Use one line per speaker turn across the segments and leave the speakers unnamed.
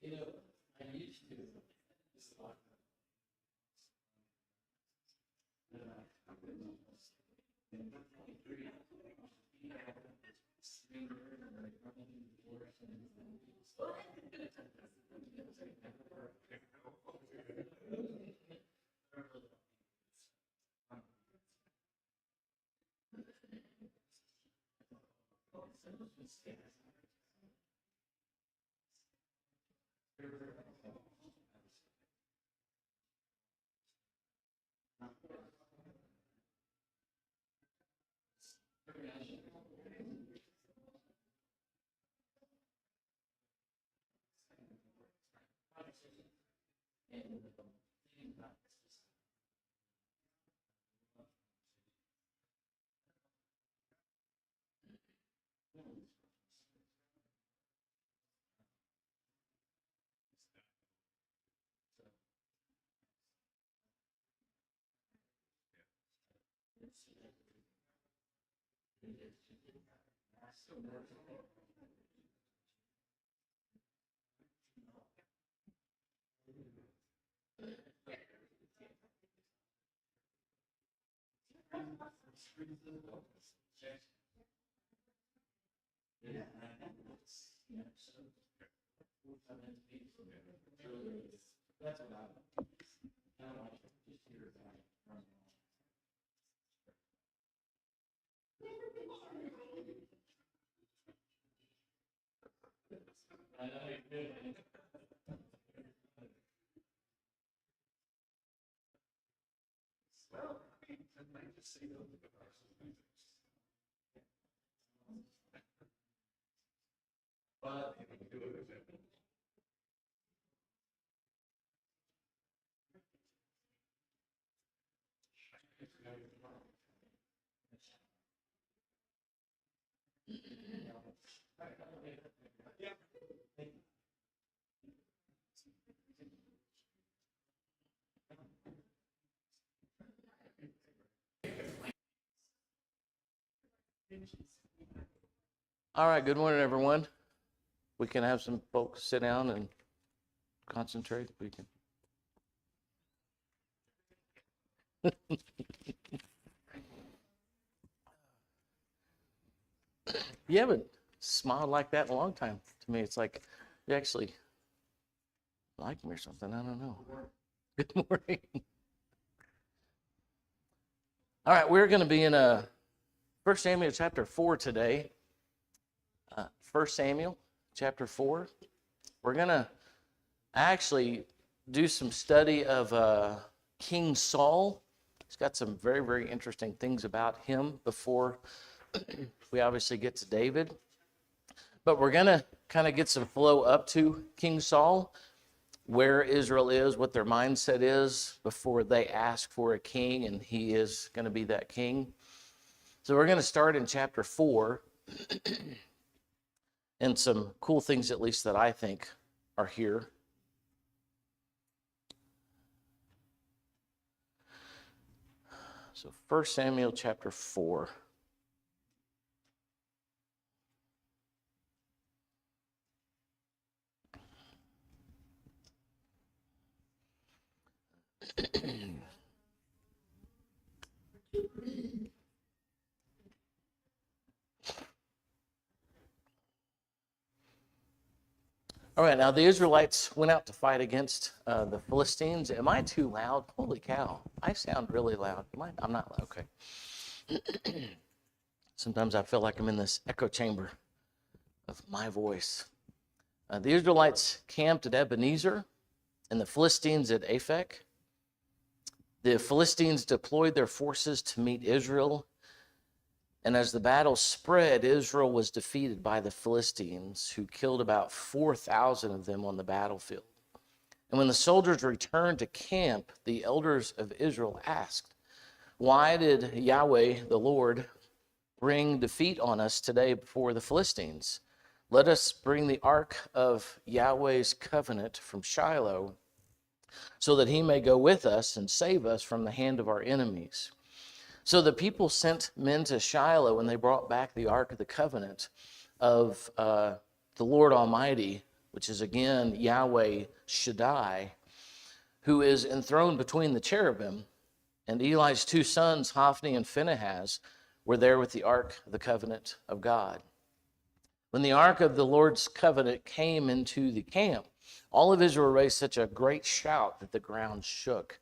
You know, I used to. That's what I like to just hear about it. I know you did.
Well, I might just say no to the person. But if you do it as a
All right, good morning, everyone. We can have some folks sit down and concentrate. We can. You haven't smiled like that in a long time. To me, it's like you actually like me or something. I don't know. Good morning. All right, we're going to be in 1 Samuel chapter 4 today. 1 Samuel chapter 4. We're going to actually do some study of King Saul. He's got some very, very interesting things about him before we obviously get to David. But we're going to kind of get some flow up to King Saul, where Israel is, what their mindset is before they ask for a king, and he is going to be that king. So we're going to start in chapter 4, and some cool things, at least that I think are here. So 1 Samuel chapter 4. All right, now the Israelites went out to fight against the Philistines. Am I too loud? Holy cow, I sound really loud. I'm not loud, okay. Sometimes I feel like I'm in this echo chamber of my voice. The Israelites camped at Ebenezer and the Philistines at Aphek. The Philistines deployed their forces to meet Israel, and as the battle spread, Israel was defeated by the Philistines, who killed about 4,000 of them on the battlefield. And when the soldiers returned to camp, the elders of Israel asked, "Why did Yahweh, the Lord, bring defeat on us today before the Philistines? Let us bring the ark of Yahweh's covenant from Shiloh, so that he may go with us and save us from the hand of our enemies." So the people sent men to Shiloh, and they brought back the ark of the covenant of the Lord Almighty, which is again Yahweh Shaddai, who is enthroned between the cherubim. And Eli's two sons, Hophni and Phinehas, were there with the ark of the covenant of God. When the ark of the Lord's covenant came into the camp, all of Israel raised such a great shout that the ground shook.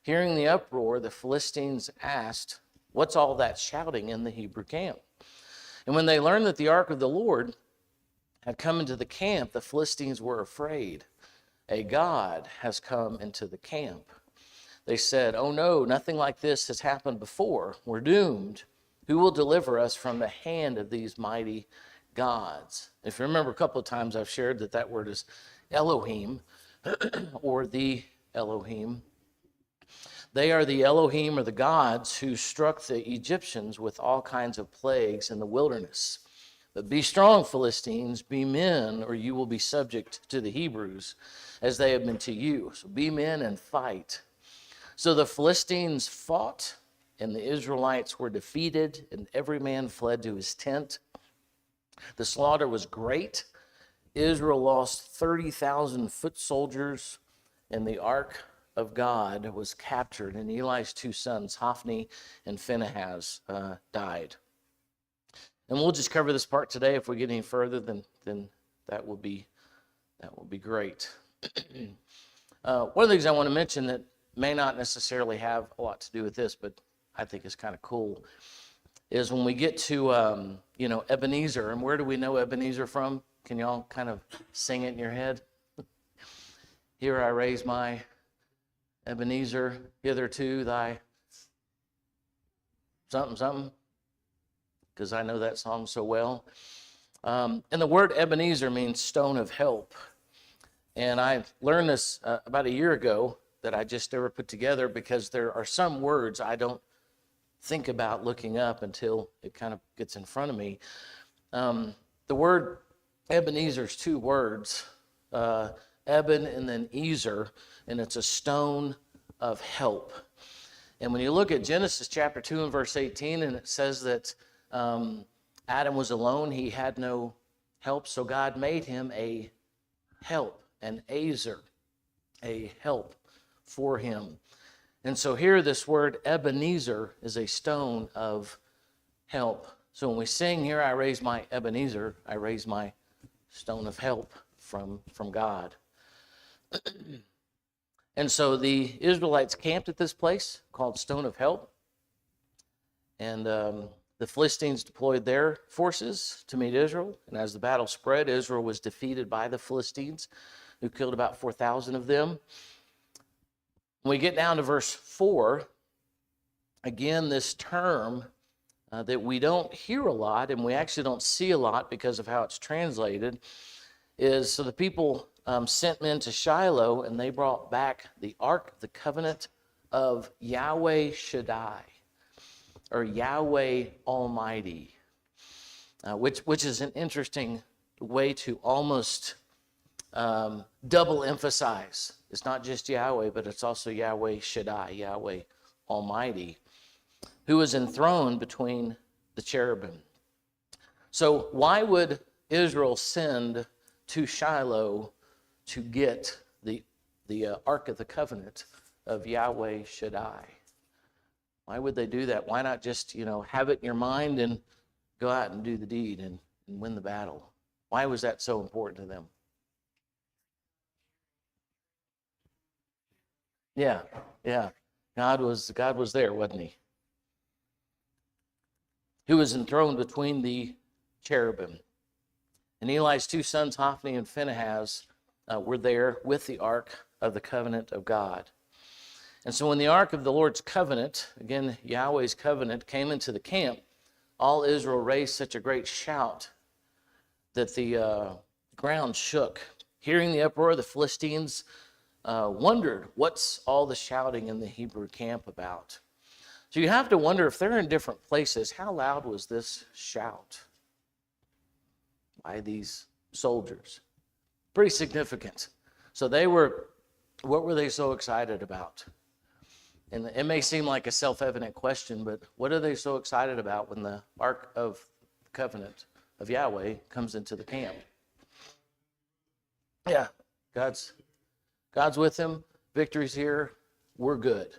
Hearing the uproar, the Philistines asked, "What's all that shouting in the Hebrew camp?" And when they learned that the ark of the Lord had come into the camp, the Philistines were afraid. "A god has come into the camp." They said, "Oh no, nothing like this has happened before. We're doomed. Who will deliver us from the hand of these mighty gods?" If you remember, a couple of times I've shared that word is Elohim, or the Elohim. They are the Elohim, or the gods, who struck the Egyptians with all kinds of plagues in the wilderness. "But be strong, Philistines, be men, or you will be subject to the Hebrews, as they have been to you. So be men and fight." So the Philistines fought, and the Israelites were defeated, and every man fled to his tent. The slaughter was great. Israel lost 30,000 foot soldiers, and the ark of God was captured, and Eli's two sons, Hophni and Phinehas, died. And we'll just cover this part today. If we get any further, then that will be great. One of the things I want to mention that may not necessarily have a lot to do with this, but I think is kind of cool, is when we get to Ebenezer. And where do we know Ebenezer from? Can y'all kind of sing it in your head? "Here I raise my Ebenezer, hitherto thy something, something," because I know that song so well. And the word Ebenezer means stone of help. And I learned this about a year ago that I just never put together, because there are some words I don't think about looking up until it kind of gets in front of me. The word Ebenezer is two words, Eben and then Ezer, and it's a stone of help. And when you look at Genesis chapter 2 and verse 18, and it says that Adam was alone, he had no help, so God made him a help, an Ezer, a help for him. And so here this word Ebenezer is a stone of help. So when we sing, "Here I raise my Ebenezer," I raise my stone of help from God. And so the Israelites camped at this place called Stone of Help. And the Philistines deployed their forces to meet Israel. And as the battle spread, Israel was defeated by the Philistines, who killed about 4,000 of them. When we get down to verse 4, again, this term that we don't hear a lot, and we actually don't see a lot because of how it's translated, is so the people sent men to Shiloh, and they brought back the ark of the covenant of Yahweh Shaddai, or Yahweh Almighty, which is an interesting way to almost double emphasize. It's not just Yahweh, but it's also Yahweh Shaddai, Yahweh Almighty, who is enthroned between the cherubim. So why would Israel send to Shiloh to get the Ark of the Covenant of Yahweh Shaddai? Why would they do that? Why not just, have it in your mind and go out and do the deed and win the battle? Why was that so important to them? Yeah. God was there, wasn't he? Who was enthroned between the cherubim. And Eli's two sons, Hophni and Phinehas, were there with the ark of the covenant of God. And so when the ark of the Lord's covenant, again, Yahweh's covenant, came into the camp, all Israel raised such a great shout that the ground shook. Hearing the uproar, the Philistines wondered, what's all the shouting in the Hebrew camp about? So you have to wonder, if they're in different places, how loud was this shout by these soldiers? Pretty significant. So what were they so excited about? And it may seem like a self-evident question, but what are they so excited about when the Ark of the Covenant of Yahweh comes into the camp? Yeah, God's with him. Victory's here. We're good.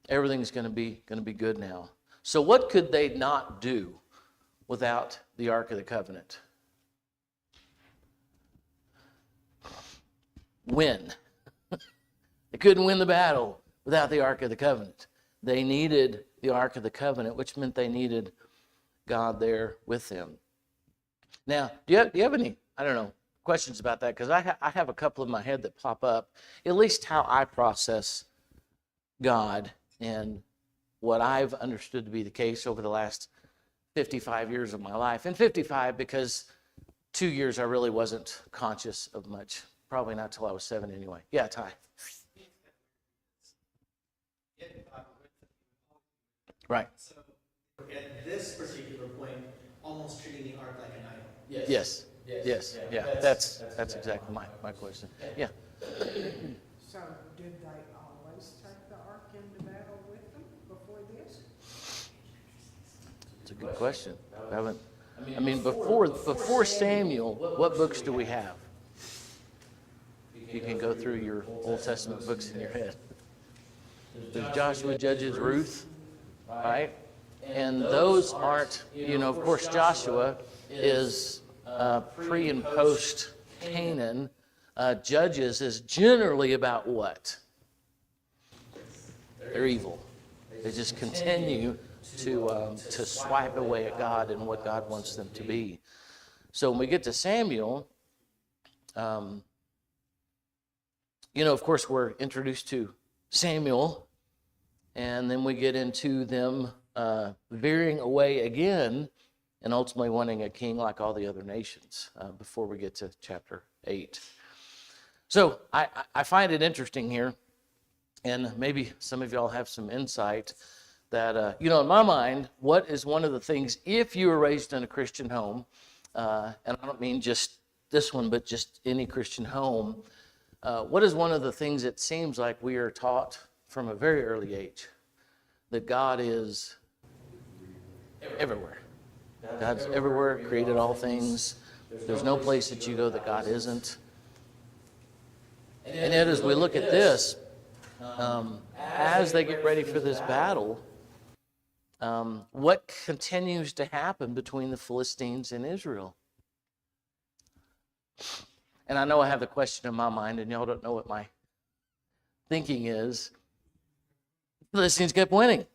Everything's going to be good now. So what could they not do without the Ark of the Covenant? Win. They couldn't win the battle without the Ark of the Covenant. They needed the Ark of the Covenant, which meant they needed God there with them. Now, do you have any, I don't know, questions about that? Because I have a couple in my head that pop up, at least how I process God and what I've understood to be the case over the last 55 years of my life. And 55 because 2 years I really wasn't conscious of much. Probably not till I was 7 anyway. Yeah, Ty. Right.
So at this particular point, almost treating the ark like an idol.
Yes. Yeah. That's exactly my question. Yeah.
So did they always take the ark into battle with them before this?
It's a good question. Before Samuel, what books do we have? You can go through your Old Testament books in your head. There's Joshua, Judges, Ruth, right? And those aren't, of course, Joshua is pre and post Canaan. Judges is generally about what? They're evil. They just continue to swipe away at God and what God wants them to be. So when we get to Samuel, of course, we're introduced to Samuel, and then we get into them veering away again and ultimately wanting a king like all the other nations before we get to chapter 8. So I find it interesting here, and maybe some of y'all have some insight that, in my mind, what is one of the things, if you were raised in a Christian home, and I don't mean just this one, but just any Christian home, what is one of the things it seems like we are taught from a very early age? That God is everywhere. God's everywhere, created all things. There's no place that you go that God isn't. And yet as we look at this, as they get ready for this battle, what continues to happen between the Philistines and Israel? And I know I have the question in my mind, and y'all don't know what my thinking is. The Philistines kept winning.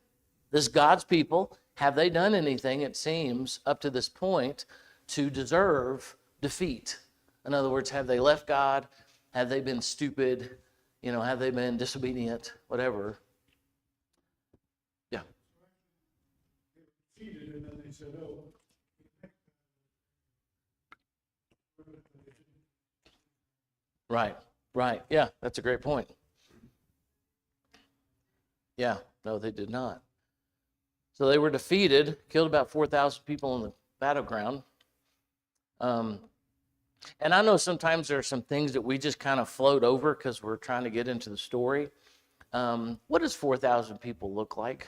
This God's people, have they done anything, it seems, up to this point to deserve defeat? In other words, have they left God? Have they been stupid? Have they been disobedient? Whatever. Yeah.
Defeated, and then they said, oh.
Right. Yeah, that's a great point. Yeah, no, they did not. So they were defeated, killed about 4,000 people in the battleground. And I know sometimes there are some things that we just kind of float over because we're trying to get into the story. What does 4,000 people look like?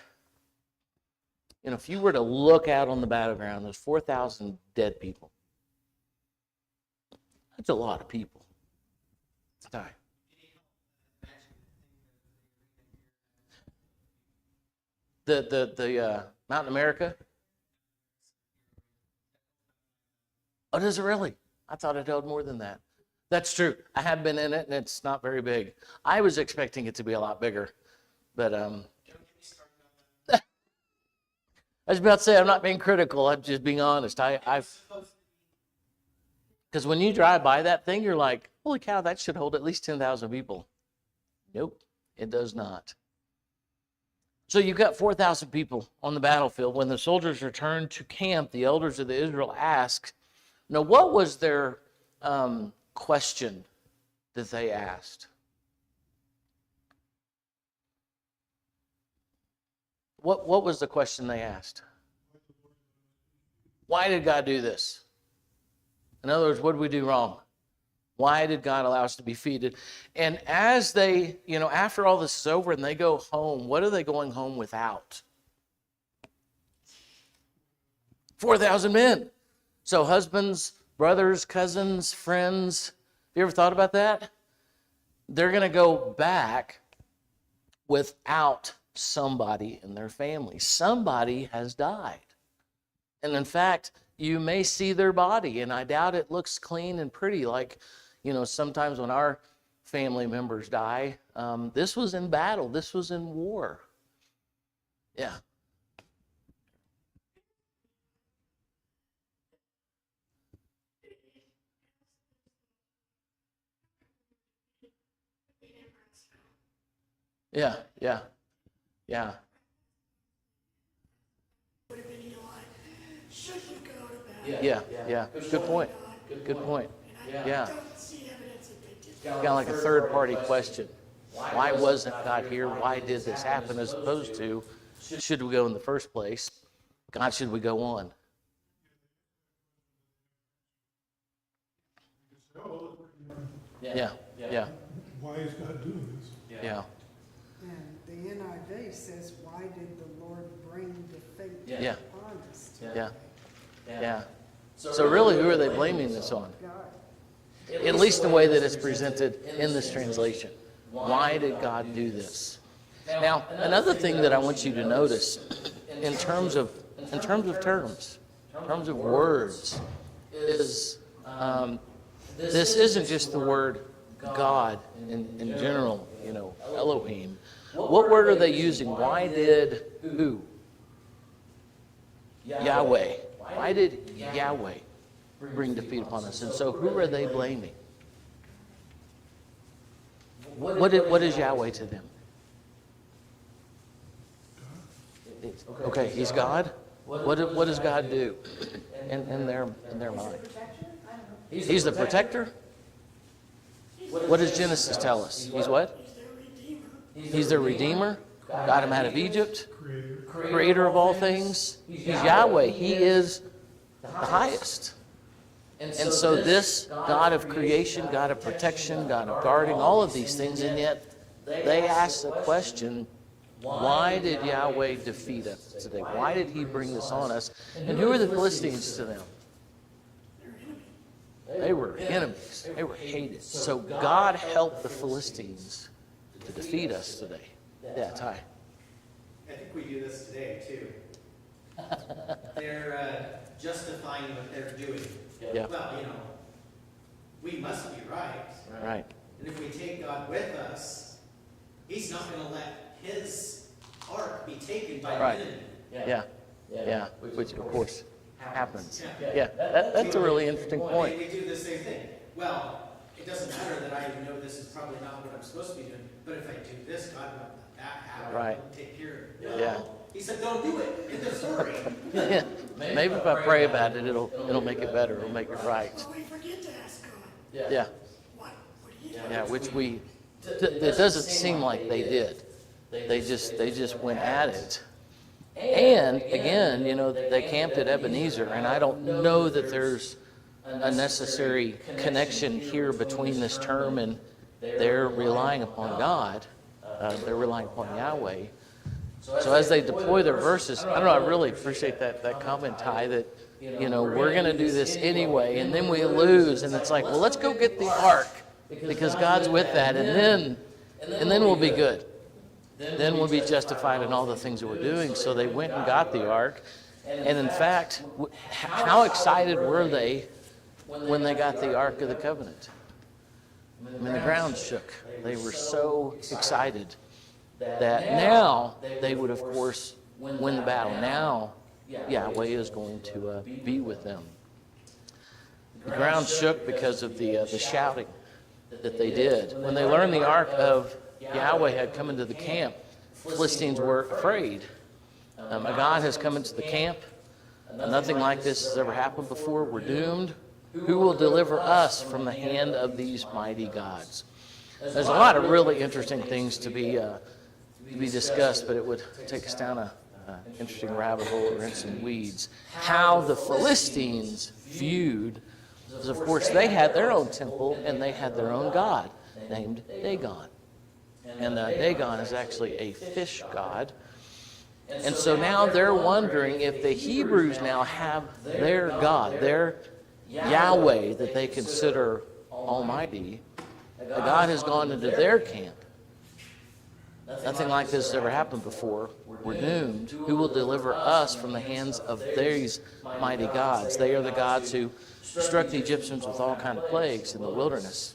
If you were to look out on the battleground, there's 4,000 dead people. That's a lot of people. Die. The Mountain America? Oh, does it really? I thought it held more than that. That's true. I have been in it, and it's not very big. I was expecting it to be a lot bigger, but I was about to say I'm not being critical. I'm just being honest. Because when you drive by that thing, you're like, holy cow, that should hold at least 10,000 people. Nope, It does not. So you've got 4,000 people on the battlefield. When the soldiers returned to camp, the elders of Israel asked, now what was their question that they asked? What was the question they asked? Why did God do this? In other words, what did we do wrong? Why did God allow us to be defeated? And as they, after all this is over and they go home, what are they going home without? 4,000 men. So husbands, brothers, cousins, friends. You ever thought about that? They're going to go back without somebody in their family. Somebody has died. And in fact, you may see their body, and I doubt it looks clean and pretty like, sometimes when our family members die. This was in battle. This was in war. Yeah. Yeah, yeah, yeah. Yeah, yeah. Good point. Good point. Yeah. Kind of like a third party question. Why wasn't God here? Why did this happen? As opposed to, should we go in the first place? God, should we go on? Yeah, yeah.
Why is God doing this?
Yeah.
And the NIV says, why did the Lord bring defeat
Yeah.
upon us?
Yeah. Yeah. So really, who are they blaming this on?
God.
At least the way that it's presented in this translation. Why did God do this? Now, another thing that I want you to notice in terms of words, is this isn't just the word God in general, Elohim. What word are they using? Why did who? Yahweh. Why did Yahweh bring defeat upon us? And so who are they blaming? What is Yahweh to them? Okay, he's God. What does God do in their mind? He's the protector. What does Genesis tell us? He's what? He's the Redeemer. Got him out of Egypt. Creator of all things. He's Yahweh. He is the highest. And so this God of creation, God of protection, God of guarding, all of these things, and yet they ask the question, why did Yahweh defeat us today? Why did he bring this on us? And who are the Philistines to them? They were enemies. They were hated. So God helped the Philistines to defeat us today. Yeah, Ty.
I think we do this today, too. They're justifying what they're doing.
Yeah.
Well, we must be right.
Right.
And if we take God with us, he's not going to let his ark be taken by
Right.
the enemy.
Yeah. Which of course happens. Yeah. That's a really interesting point.
We do the same thing. Well, it doesn't matter that I know this is probably not what I'm supposed to be doing, but if I do this, God will let that happen.
Right.
He'll take care of it.
Yeah.
No. He said, don't do it. In the story.
Yeah. Maybe if I pray about it, it'll make it better. It'll make it right.
Oh, we forget to ask God.
Yeah.
What do you do?
Yeah. Which it doesn't seem like they did. They just went at it. And again, they camped at Ebenezer, and I don't know that there's a necessary connection here between this term and they're relying upon God. They're relying upon Yahweh. So as they deploy their verses, I don't know, I really appreciate that comment, Ty, that, we're going to do this anyway, and then we lose, and it's like, well, let's go get the ark, because God's with that, and then we'll be good. Then we'll be justified in all the things that we're doing. So they went and got the ark, and in fact, how excited were they when they got the Ark of the Covenant? I mean, the ground shook. They were so excited that now they would, of course, win the battle. Now Yahweh is going to be with them. The ground shook because of the shouting that they did. When they learned the Ark of Yahweh had come into the camp, Philistines were afraid. A God has come into the camp. Nothing like this has ever happened before. We're doomed. Who will deliver us from the hand of these mighty gods? There's a lot of really interesting things to be discussed, but it would take us down an interesting rabbit hole or in some weeds. How the Philistines viewed, because of course they had their own temple and they had their own god named Dagon. And Dagon is actually a fish god. And so now they're wondering if the Hebrews now have their God, their Yahweh that they consider almighty. A God has gone into their camp. Nothing like this has ever happened before. We're doomed. Who will deliver us from the hands of these mighty gods? They are the gods who struck the Egyptians with all kinds of plagues in the wilderness.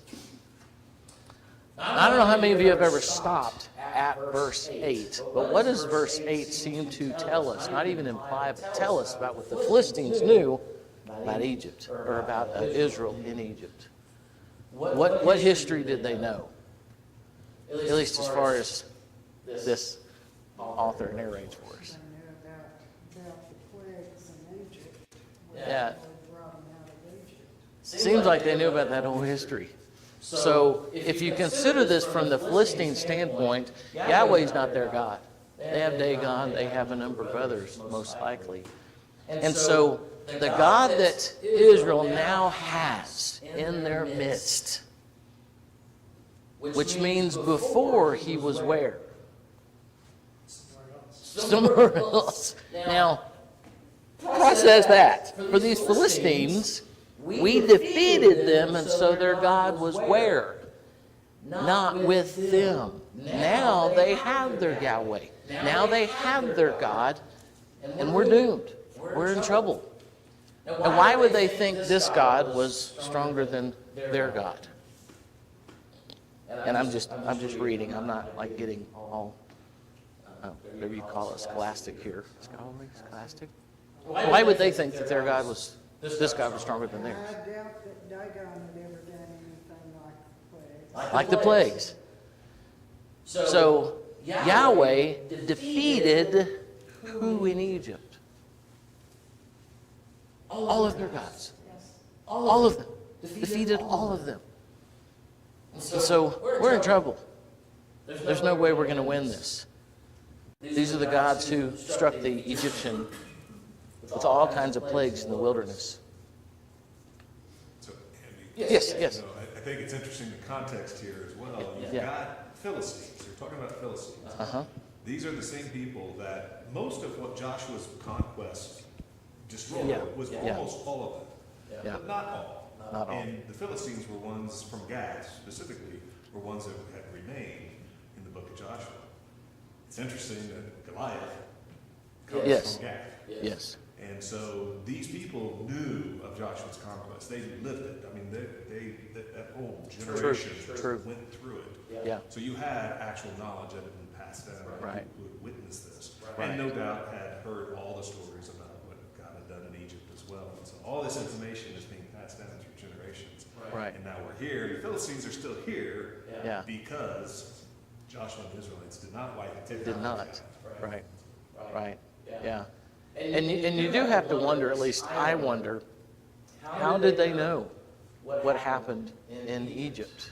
I don't know how many of you have ever stopped at verse 8, but what does verse 8 seem to tell us? Not even imply, but tell us about what the Philistines knew about Egypt, or about Israel in Egypt. What history did they know? At least as far as this author narrates for us.
They knew about the plagues in Egypt.
Yeah.
They brought them out of Egypt.
Seems like they knew about that whole history. So if you consider this from the Philistine standpoint, Yahweh's not their God. They have Dagon, they have a number of others, most likely. And so the God that Israel now has in their midst, which means before he was where? Somewhere else. Now, process that. For these Philistines, we defeated them, and so their God was where? Not with them. Now they have their Yahweh. Now they have their God, and we're doomed. We're in trouble. And why would they think this God was stronger than their God? And I'm just reading. I'm not like getting all whatever you call it, scholastic here. Scholastic? Why would they think that their God was this God was stronger than
I
theirs?
doubt that Dagon had ever done anything like the plagues.
Like the plagues. So Yahweh defeated who in Egypt? All of their gods. All of them. Defeated all of them. And so we're in trouble. There's no way we're going to win this. These are the gods who struck the Egyptian with all kinds of plagues in the wilderness.
So, Andy,
Yes.
you know, I think it's interesting the context here as well. You've
Yeah.
got Philistines. You're talking about Philistines.
Uh-huh.
These are the same people that most of what Joshua's conquest destroyed
Yeah.
was
Yeah.
almost all of them,
Yeah.
but not all.
Not all.
And the Philistines were ones from Gath, specifically, were ones that had remained in the book of Joshua. It's interesting that Goliath comes
Yes.
from Gath.
Yes.
And so these people knew of Joshua's conquest. They lived it. I mean, that whole generation
True.
went through it.
Yeah.
So you had actual knowledge that had been passed down by
Right.
people who had witnessed this.
Right.
And no doubt had heard all the stories about what God had done in Egypt as well. And so all this information is being passed down through generations.
Right.
And now we're here. The Philistines are still here
Yeah.
because Joshua and the Israelites did not
Did not. Right. Right. Yeah. And you do have to wonder, at least I wonder, how did they know what happened in Egypt?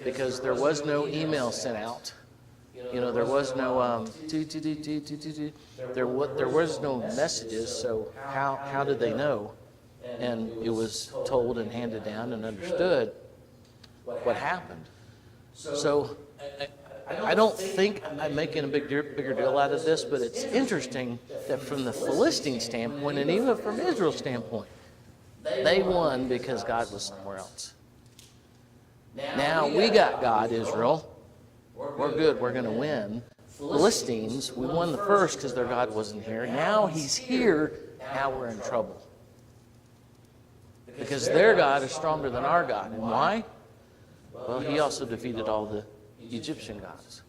Because there was no email sent out. You know, there was no there was no messages. So how did they know? And it was told and handed down and understood what happened. So I don't think I'm making a bigger deal out of this, but it's interesting that from the Philistine standpoint and even from Israel's standpoint, they won because God was somewhere else. Now we got God, Israel. We're good. We're going to win. Philistines, we won the first because their God wasn't here. Now he's here. Now we're in trouble. Because their God is stronger than our God. And why? Well, he also defeated all the Egyptian gods.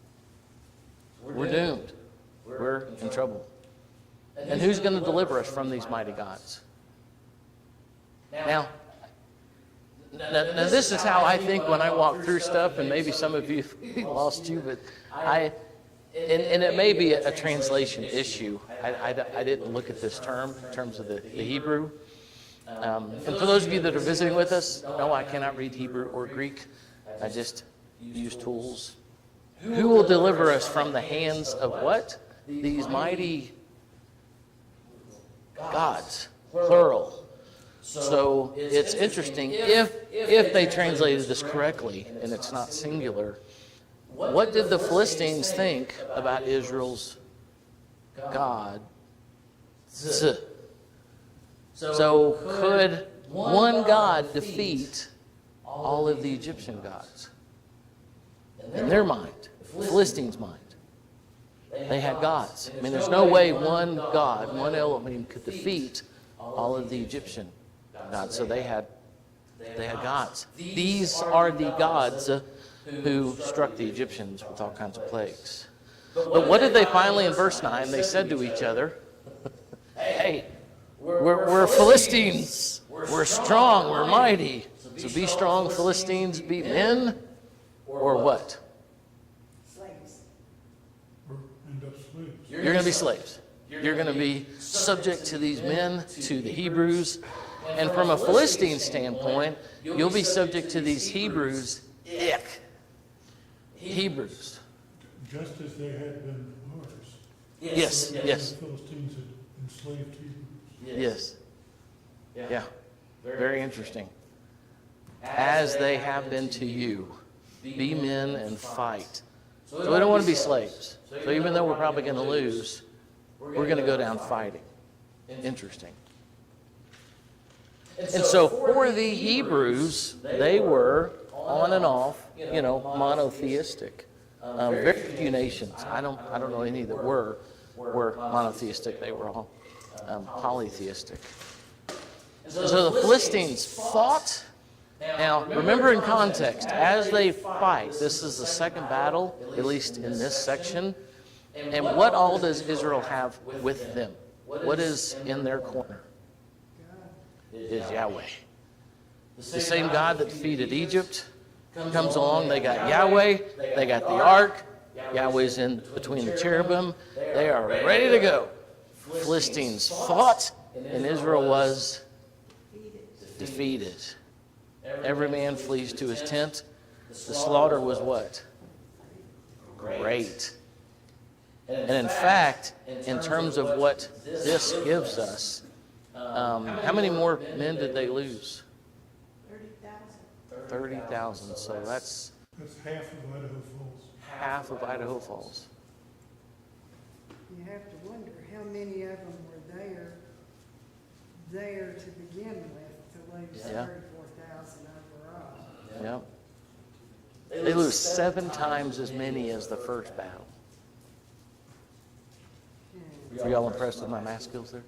We're doomed. We're in trouble. And who's going to deliver us from these mighty gods? Now, Now this is how I think when I walk through stuff, and maybe some of you lost you, but and it may be a translation issue. I didn't look at this term in terms of the Hebrew. And for those of you that are visiting with us, no, I cannot read Hebrew or Greek. I just use tools. Who will deliver us from the hands of what? These mighty gods, plural. So it's interesting, if they translated this correctly, and it's not singular, what did the Philistines think about Israel's God? So could one God defeat all of the Egyptian gods? In their mind, the Philistines' mind. They had gods. I mean, there's no way one God, one Elohim, could defeat all of the Egyptian gods. So they had gods. These are the gods who struck the Egyptians with all kinds of plagues. But what did they finally, in verse 9, they said to each other, hey, we're Philistines. We're strong. We're mighty. So be strong, Philistines. Be men. Or what?
Slaves.
Or end up slaves.
You're going to be slaves. You're going to be subject to these men, to the Hebrews. And from a Philistine standpoint, you'll be subject to these Hebrews. Hebrews.
Just as they had been ours.
Yes.
The Philistines had enslaved Hebrews.
Yes. Yeah. Very interesting. As they have been to you, be men and fight. So we don't want to be slaves. So even though we're probably going to lose, we're going to go down fighting. Interesting. And so for the Hebrews, they were on and off, monotheistic. Very few nations. I don't know any that were monotheistic. They were all polytheistic. So the Philistines fought. Now, remember in context, as they fight, this is the second battle, at least in this section. And what all does Israel have with them? What is in their corner? It is Yahweh. The same God that defeated Egypt comes along. They got Yahweh. They got the ark. Yahweh's in between the cherubim. They are ready to go. Philistines fought, and Israel was defeated. Every man flees to his tent. The slaughter was what? Great. And in fact, in terms of what this gives us, how many more men did they lose?
30,000.
30,000. So that's
That's half of Idaho Falls.
half of Idaho Falls.
You have to wonder how many of them were there to begin with to lose
Yeah.
34,000 overall.
Yep. They lose 7 times as many as the first battle. Are y'all impressed with my math skills there?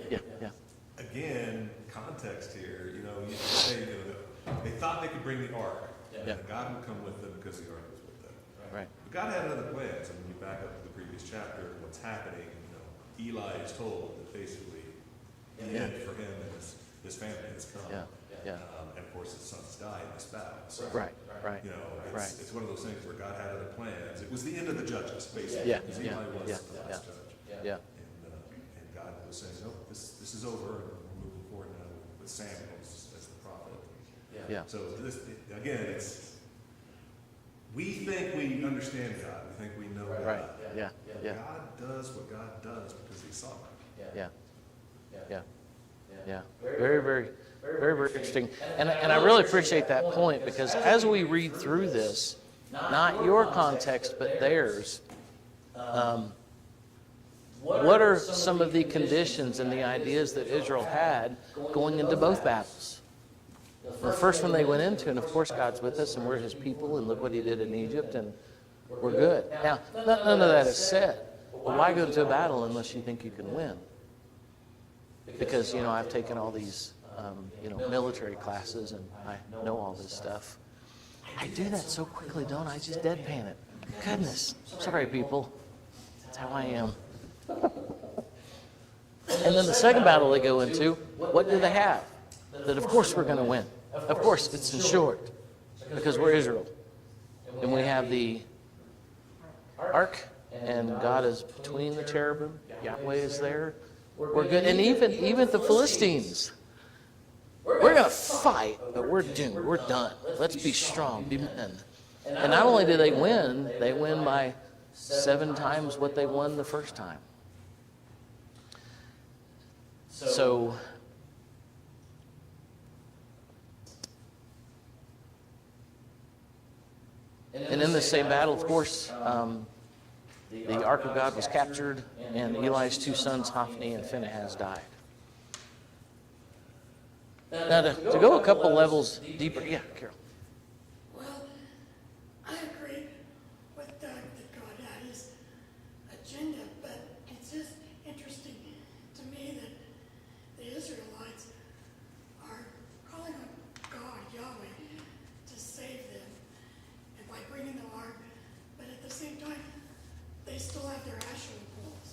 Yeah.
Again, context here, you say, they thought they could bring the ark, and
Yeah.
God would come with them because the ark was with them.
Right.
But God had other plans, and when you back up to the previous chapter, what's happening, Eli is told that basically the end for him and his family has come.
Yeah.
And of course, his sons died in this battle. So,
Right.
it's one of those things where God had other plans. It was the end of the judges, basically.
Yeah.
Because Eli was the last judge.
Yeah.
And God was saying, no, this is over, and we're moving forward now with Samuel as the prophet.
Yeah.
So again, we think we understand God. We think we know God.
Right. Yeah.
God does what God does because he's sovereign.
Yeah. Very, very, very, very interesting. And I really appreciate that point, because as we read through this, not your context, but theirs, what are some of the conditions and the ideas that Israel had going into both battles? The first one they went into, and of course God's with us, and we're his people, and look what he did in Egypt, and we're good. Now, none of that is said. But why go into a battle unless you think you can win? Because, I've taken all these, military classes, and I know all this stuff. I do that so quickly, don't I? I just deadpan it. Goodness. Sorry, people. That's how I am. And then the second battle they go into, what do they have? that of course we're going to win. Of course, it's insured because we're Israel. And we have the ark, and God is between the cherubim. Yahweh is there. We're good. And even the Philistines, we're going to fight, but we're doomed. We're done. Let's be strong, be men. And not only do they win by 7 times what they won the first time. So, and in the same battle, of course, the Ark of God was captured, and Eli's 2 sons, Hophni and Phinehas, died. Now, to go a couple levels deeper, yeah, Carol.
Well, I agree with Doug that God had his agenda, but it's just interesting to me that the Israelites are calling on God, Yahweh, to save them, and by bringing the ark, but at the same time, they still have their Asherah poles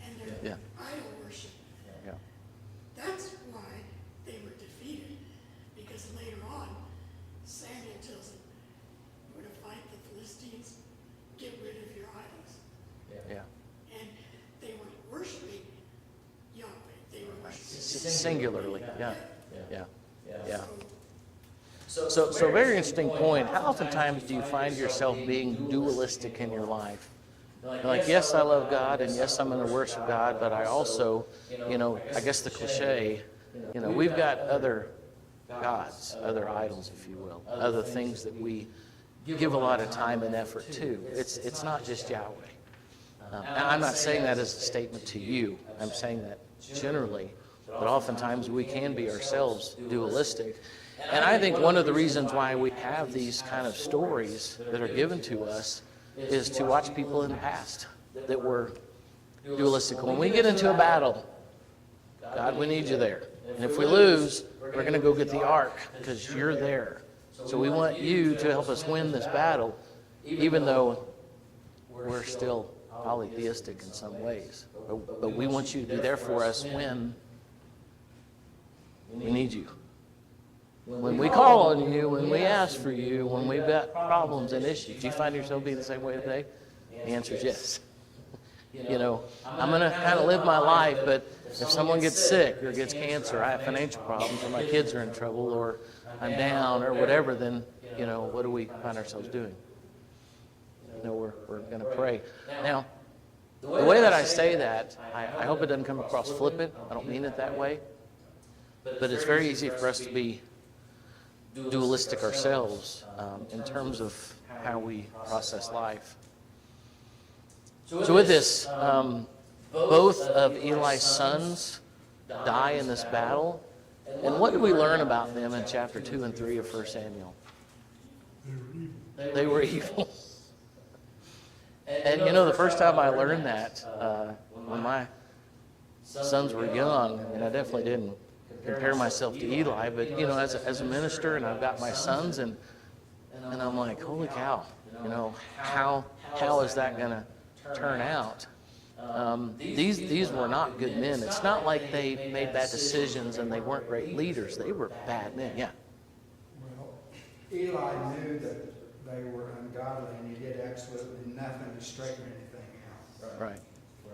and their idol worship.
Yeah.
That's why they were defeated, because later on, Samuel tells them, "We're to fight the Philistines, get rid of your idols."
Yeah.
And they were worshiping Yahweh. They were worshiping
Singularly, yeah. So very interesting point. How oftentimes do you find yourself being dualistic in your life? You're like, yes, I love God, and yes, I'm going to worship God, but I also, I guess the cliche, we've got other gods, other idols, if you will, other things that we give a lot of time and effort to. It's not just Yahweh. Now, I'm not saying that as a statement to you. I'm saying that generally, but oftentimes we can be ourselves dualistic. And I think one of the reasons why we have these kind of stories that are given to us is to watch people in the past that were dualistic. When we get into a battle, God, we need you there. And if we lose, we're going to go get the ark because you're there. So we want you to help us win this battle, even though we're still polytheistic in some ways. But we want you to be there for us when we need you. When we call on you, when we ask for you, when we've got problems and issues. Do you find yourself being the same way today? The answer is yes. I'm going to kind of live my life, but if someone gets sick or gets cancer, I have financial problems, or my kids are in trouble, or I'm down, or whatever, then, what do we find ourselves doing? We're going to pray. Now, the way that I say that, I hope it doesn't come across flippant. I don't mean it that way. But it's very easy for us to be dualistic ourselves in terms of how we process life. So with this, both of Eli's sons die in this battle. And what do we learn about them in chapter 2 and 3 of 1 Samuel? They were evil. And the first time I learned that, when my sons were young, and I definitely didn't compare myself to Eli, but as a minister, and I've got my sons, and I'm like, holy cow, how is that going to turn out? These were not good men. It's not like they made bad decisions and they weren't great leaders. They were bad men. Yeah.
Well, Eli knew that they were ungodly, and he did absolutely nothing to straighten anything out.
Right.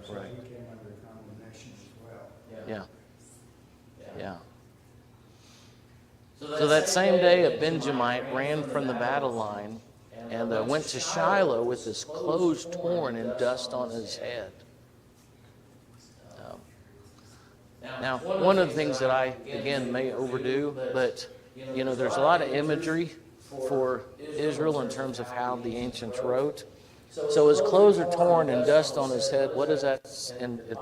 So he came under condemnation as well.
Yeah. Yeah. So that same day, a Benjamite ran from the battle line and went to Shiloh with his clothes torn and dust on his head. Now, one of the things that I, again, may overdo, but, there's a lot of imagery for Israel in terms of how the ancients wrote. So his clothes are torn and dust on his head. What does that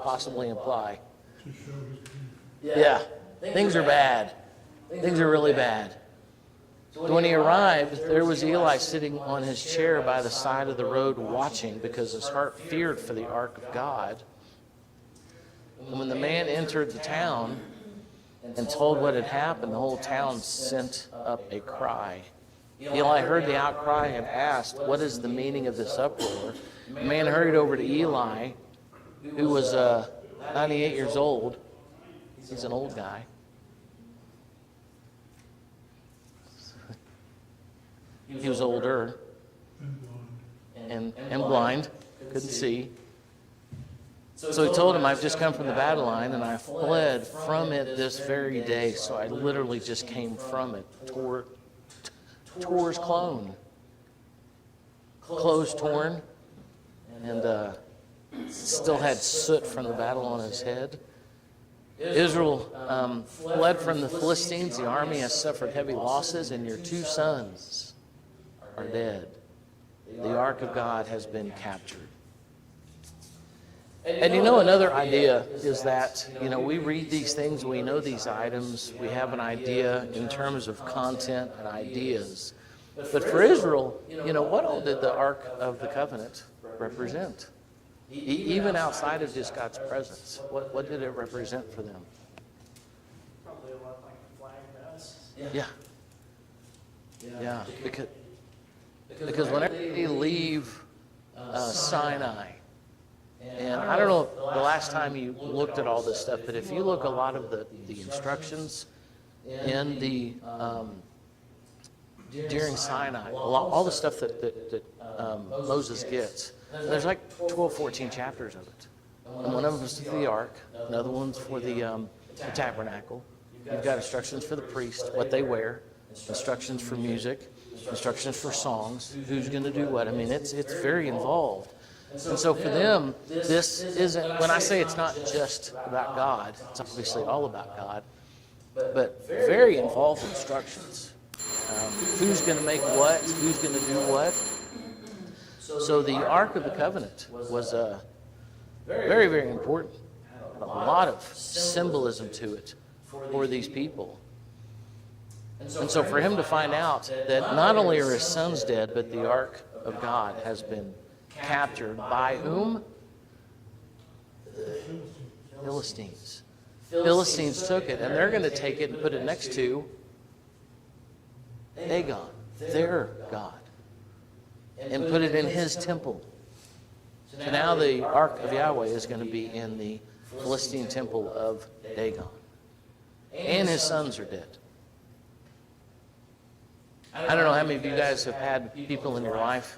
possibly imply?
To show his grief.
Yeah, things are bad. Things are really bad. So when he arrived, there was Eli sitting on his chair by the side of the road watching because his heart feared for the ark of God. And when the man entered the town and told what had happened, the whole town sent up a cry. Eli heard the outcry and asked, "What is the meaning of this uproar?" The man hurried over to Eli, who was 98 years old. He's an old guy. He was older
And blind.
and blind, couldn't see. So he told him, I've just come from the battle line, and I fled from it this very day. So I literally just came from it, tore his clothes torn, and still had soot from the battle on his head. Israel fled from the Philistines. The army has suffered heavy losses, and your 2 sons are dead. The ark of God has been captured. And another idea is that, we read these things, we know these items, we have an idea in terms of content and ideas. But for Israel, what all did the Ark of the Covenant represent? Even outside of just God's presence, what did it represent for them?
Probably a lot like the flag does.
Yeah. Because whenever they leave Sinai, and I don't know the last time you looked at all this stuff, but if you look a lot of the instructions in the during Sinai, all the stuff that Moses gets, there's like 12, 14 chapters of it. And one of them is for the ark, another one's for the tabernacle. You've got instructions for the priest, what they wear, instructions for music, instructions for songs, who's going to do what. I mean, it's very involved. And so for them, this isn't, when I say it's not just about God, it's obviously all about God, but very involved instructions. Who's going to make what, who's going to do what. So the Ark of the Covenant was very, very important. Had a lot of symbolism to it for these people. And so for him to find out that not only are his sons dead, but the Ark of God has been captured by whom? The Philistines. Philistines took it, and they're going to take it and put it next to Dagon, their God, and put it in his temple. So now the Ark of Yahweh is going to be in the Philistine temple of Dagon. And his sons are dead. I don't know how many of you guys have had people in your life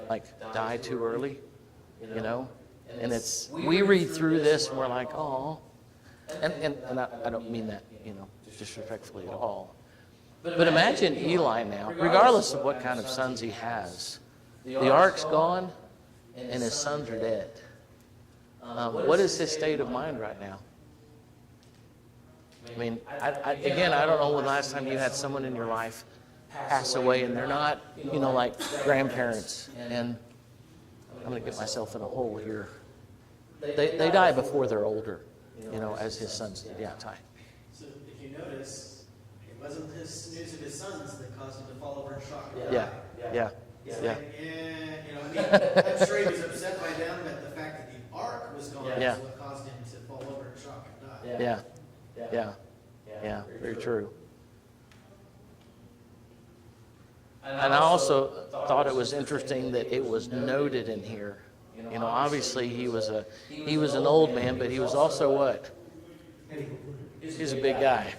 like die too early, and we read through this and we're like, oh, and I don't mean that, disrespectfully at all. But imagine Eli now, regardless of what kind of sons he has, the ark's gone and his sons are dead. What is his state of mind right now? I mean, again, I don't know when the last time you had someone in your life pass away and they're not, like grandparents. And I'm going to get myself in a hole here. They die before they're older, as his sons did. Yeah, Ty.
So if you notice, it wasn't his news of his sons that caused him to fall over in shock.
Yeah.
I'm sure he was upset by them, but the fact that the ark was gone
Yeah.
is what caused him to fall over in shock and die.
Yeah, very true. And I also thought it was interesting that it was noted in here. Obviously he was an old man, but he was also what? He was a big guy.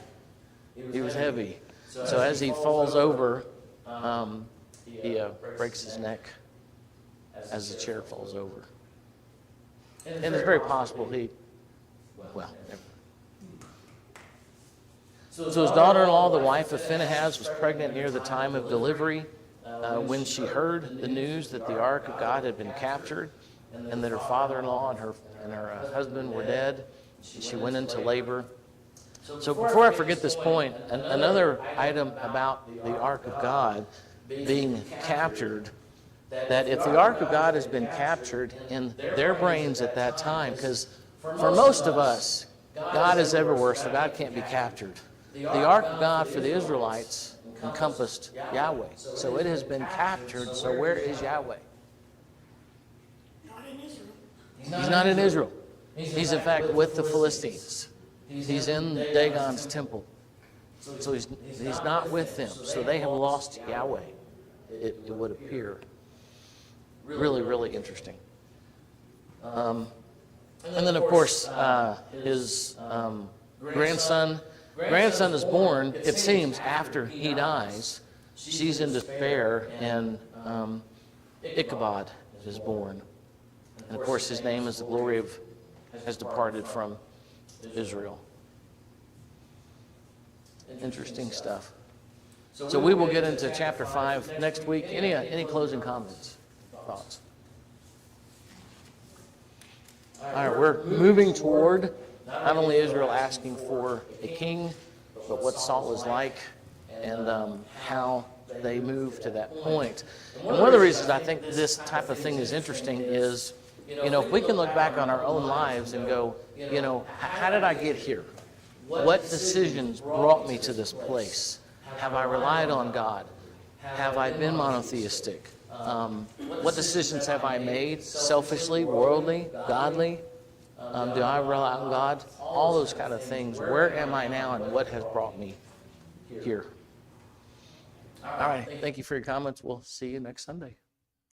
He was heavy. So as he falls over, he breaks his neck as the chair falls over. And it's very possible So his daughter-in-law, the wife of Phinehas, was pregnant near the time of delivery when she heard the news that the Ark of God had been captured and that her father-in-law and her husband were dead. She went into labor. So before I forget this point, another item about the Ark of God being captured, that if the Ark of God has been captured in their brains at that time, because for most of us, God is everywhere, so God can't be captured. The Ark of God for the Israelites encompassed Yahweh. So it has been captured, so where is Yahweh?
Not in Israel.
He's not in Israel. He's in fact with the Philistines. He's in Dagon's temple. So he's not with them. So they have lost Yahweh, it would appear. Really, really interesting. And then, of course, his grandson is born, it seems, after he dies. she's in despair, and Ichabod is born. And of course, his name is the glory of has departed from Israel. Interesting stuff. So we will get into chapter 5 next week. Any closing comments, thoughts? All right, we're moving toward not only Israel asking for a king, but what Saul was like, and how they moved to that point. And one of the reasons I think this type of thing is interesting is, if we can look back on our own lives and go, how did I get here? What decisions brought me to this place? Have I relied on God? Have I been monotheistic? What decisions have I made? Selfishly, worldly, godly? Do I rely on God? All those kind of things. Where am I now, and what has brought me here? All right. Thank you for your comments. We'll see you next Sunday.